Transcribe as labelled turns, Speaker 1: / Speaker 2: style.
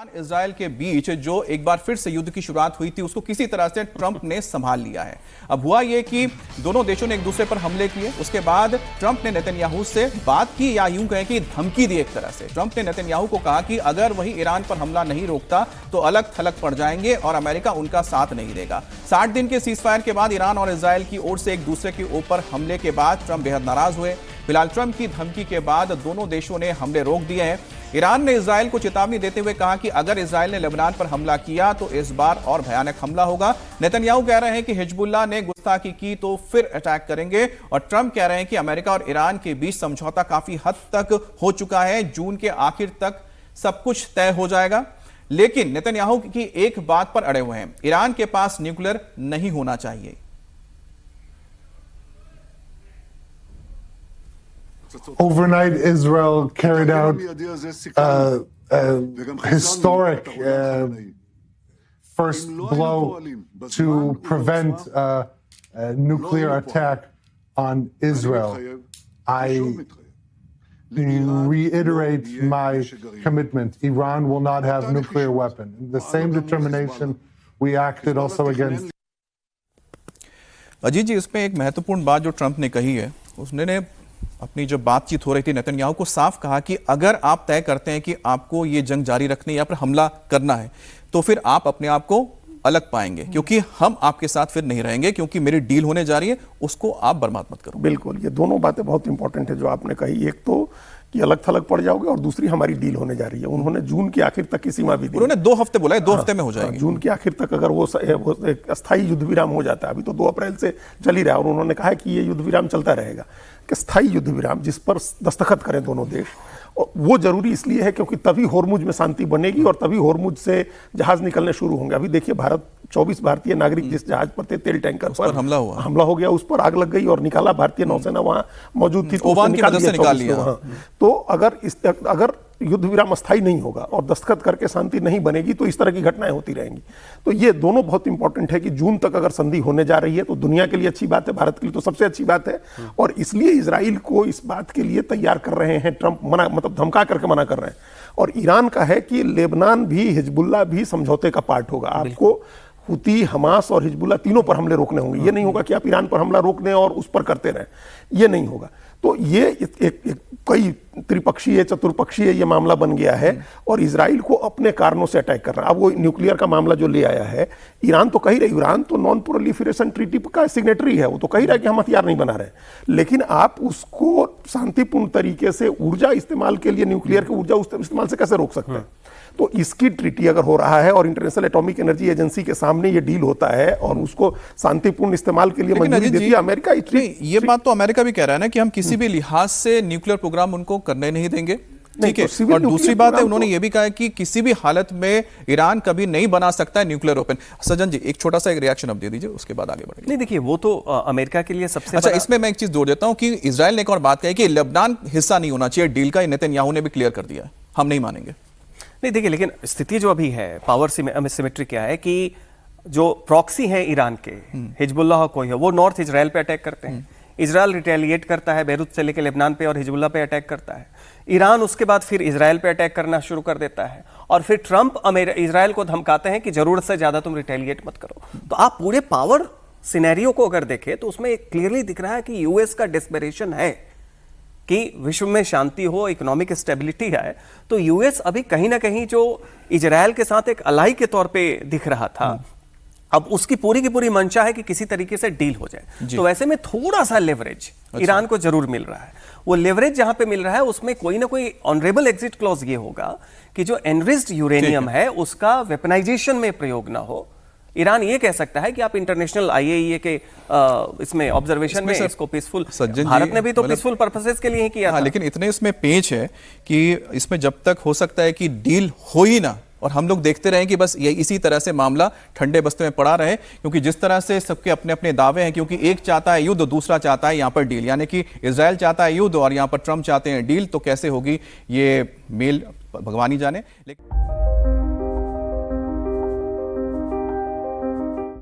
Speaker 1: Israel के बीच जो एक बार फिर से युद्ध की शुरुआत हुई थी उसको किसी तरह से ट्रंप ने संभाल लिया है। अब हुआ यह कि दोनों देशों ने एक दूसरे पर हमले किए, उसके बाद ट्रंप ने नेतन्याहू से बात की, या यूं कहें कि धमकी दी। एक तरह से ट्रंप ने नेतन्याहू को कहा कि अगर वही ईरान पर हमला नहीं रोकता तो अलग थलग पड़ जाएंगे और अमेरिका उनका साथ नहीं देगा। 60 दिन के सीजफायर के बाद ईरान और इजराइल की ओर से एक दूसरे के ऊपर हमले के बाद ट्रंप बेहद नाराज हुए। फिलहाल ट्रंप की धमकी के बाद दोनों देशों ने हमले रोक दिए हैं। ईरान ने इजराइल को चेतावनी देते हुए कहा कि अगर इजराइल ने लेबनान पर हमला किया तो इस बार और भयानक हमला होगा। नेतन्याहू कह रहे हैं कि हिजबुल्लाह ने गुस्ताखी की तो फिर अटैक करेंगे, और ट्रंप कह रहे हैं कि अमेरिका और ईरान के बीच समझौता काफी हद तक हो चुका है, जून के आखिर तक सब कुछ तय हो जाएगा। लेकिन नेतन्याहू की एक बात पर अड़े हुए हैं, ईरान के पास न्यूक्लियर नहीं होना चाहिए।
Speaker 2: Overnight, Israel carried out a historic first blow to prevent a nuclear attack on Israel. I reiterate my commitment. Iran will not have nuclear weapon. The same determination we acted also against.
Speaker 1: Ajit जी, इसमें एक महत्वपूर्ण बात जो Trump ने कही है, उसने अपनी जो बातचीत हो रही थी नेतन्याहू को साफ कहा कि अगर आप तय करते हैं कि आपको ये जंग जारी रखनी या फिर हमला करना है तो फिर आप अपने आप को अलग पाएंगे, क्योंकि हम आपके साथ फिर नहीं रहेंगे, क्योंकि मेरी डील होने जा रही है, उसको आप बर्बाद मत करो।
Speaker 3: बिल्कुल, ये दोनों बातें बहुत इंपॉर्टेंट है जो आपने कही। एक तो कि अलग थलग पड़ जाओगे, और दूसरी हमारी डील होने जा रही है। उन्होंने जून के आखिर तक की सीमा भी दी।
Speaker 1: उन्होंने 2 हफ्ते बोला है, 2 हफ्ते में हो जाएगी।
Speaker 3: जून के आखिर तक अगर वो एक अस्थायी युद्ध विराम हो जाता है, अभी तो 2 अप्रैल से चल ही रहा है, और उन्होंने कहा है कि ये युद्ध विराम चलता रहेगा, कि स्थायी युद्ध विराम जिस पर दस्तखत करें दोनों देश। और वो जरूरी इसलिए है क्योंकि तभी होर्मुज में शांति बनेगी और तभी होर्मुज से जहाज निकलने शुरू होंगे। अभी देखिए, 24 भारतीय नागरिक जिस जहाज पर थे, तेल टैंकर पर हमला हो गया, उस पर आग लग गई और निकाला। भारतीय नौसेना वहां मौजूद थी तो निकाल लिया। तो अगर युद्ध विराम अस्थायी नहीं होगा और दस्तखत करके शांति नहीं बनेगी तो इस तरह की घटनाएं होती रहेंगी। तो ये दोनों बहुत इंपॉर्टेंट है कि जून तक अगर संधि होने जा रही है तो दुनिया के लिए अच्छी बात है, भारत के लिए तो सबसे अच्छी बात है। और इसलिए इजराइल को इस बात के लिए तैयार कर रहे हैं ट्रंप, मतलब धमका करके मना कर रहे हैं। और ईरान का है कि लेबनान भी, हिजबुल्लाह भी समझौते का पार्ट होगा। आपको हुती, हमास और हिजबुल्लाह तीनों पर हमले रोकने होंगे। ये नहीं होगा कि आप ईरान पर हमला रोक दें और उस पर करते रहें, ये नहीं होगा। तो ये एक कई त्रिपक्षीय चतुर्पक्षीय ये मामला बन गया है, और इजराइल को अपने कारणों से अटैक कर रहा है। अब वो न्यूक्लियर का मामला जो ले आया है, ईरान तो कह रही, ईरान तो नॉन प्रोलिफरेशन ट्रीटी का सिग्नेटरी है, वो तो कह रहा है कि हम हथियार नहीं बना रहे, लेकिन आप उसको शांतिपूर्ण तरीके से ऊर्जा इस्तेमाल के लिए, न्यूक्लियर की ऊर्जा इस्तेमाल से कैसे रोक सकते हैं? तो इसकी ट्रीटी अगर हो रहा है और इंटरनेशनल एटॉमिक एनर्जी एजेंसी के सामने ये डील होता है और उसको शांतिपूर्ण इस्तेमाल के लिए मंजूरी देती है अमेरिका।
Speaker 1: ये बात तो अमेरिका भी कह रहा है ना कि हम किसी भी लिहाज से न्यूक्लियर प्रोग्राम उनको करने नहीं देंगे, ठीक है। तो और दूसरी बात है, उन्होंने ये भी कहा है कि किसी भी हालत में ईरान कभी नहीं बना सकता है न्यूक्लियर वेपन। सज्जन जी, एक छोटा सा एक रिएक्शन अब दे दीजिए, उसके बाद आगे बढ़ेंगे।
Speaker 4: नहीं, देखिए, वो तो अमेरिका के लिए सबसे
Speaker 1: अच्छा, इसमें मैं एक चीज जोड़ देता हूं कि इजराइल ने एक और बात कही कि लेबनान हिस्सा नहीं होना चाहिए डील का। नेतन्याहू ने भी क्लियर कर दिया है, हम नहीं मानेंगे।
Speaker 4: नहीं, देखिए, लेकिन स्थिति जो अभी है, पावर सिमेट्री क्या है कि जो प्रॉक्सी है ईरान के, हिजबुल्लाह कोई है, वो नॉर्थ इजराइल पे अटैक करते हैं। इजराइल रिटेलिएट करता है बेरूत से लेकर लेबनान पे और हिजबुल्लाह पे अटैक करता है। ईरान उसके बाद फिर इजराइल पे अटैक करना शुरू कर देता है, और फिर ट्रंप इजराइल को धमकाते हैं कि जरूरत से ज्यादा तुम रिटेलिएट मत करो। तो आप पूरे पावर सिनेरियो को अगर देखें तो उसमें क्लियरली दिख रहा है कि यूएस का डेस्परेशन है कि विश्व में शांति हो, इकोनॉमिक स्टेबिलिटी है। तो यूएस अभी कहीं ना कहीं जो इजराइल के साथ एक अलाई के तौर पे दिख रहा था, अब उसकी पूरी की पूरी मंशा है कि किसी तरीके से डील हो जाए। तो वैसे में थोड़ा सा लेवरेज ईरान को जरूर मिल रहा है। वो लेवरेज जहां पे मिल रहा है उसमें कोई ना कोई ऑनरेबल एग्जिट क्लॉज ये होगा कि जो एनरिच्ड यूरेनियम है उसका वेपनाइजेशन में प्रयोग ना हो। ईरान ये कह सकता है कि आप इंटरनेशनल आईएईए के इसमें ऑब्जर्वेशन में इसको पीसफुल, भारत ने भी तो पीसफुल पर्पसेस के लिए ही किया था।
Speaker 1: लेकिन इतने इसमें पेच है कि इसमें जब तक हो सकता है कि डील हो ही ना, और हम लोग देखते रहें कि बस ये इसी तरह से मामला ठंडे बस्ते में पड़ा रहे, क्योंकि जिस तरह से सबके अपने अपने दावे हैं, क्योंकि एक चाहता है युद्ध, दूसरा चाहता है यहाँ पर डील, यानी कि इजराइल चाहता है युद्ध और यहाँ पर ट्रंप चाहते हैं डील, तो कैसे होगी ये मेल भगवान ही जाने। लेकिन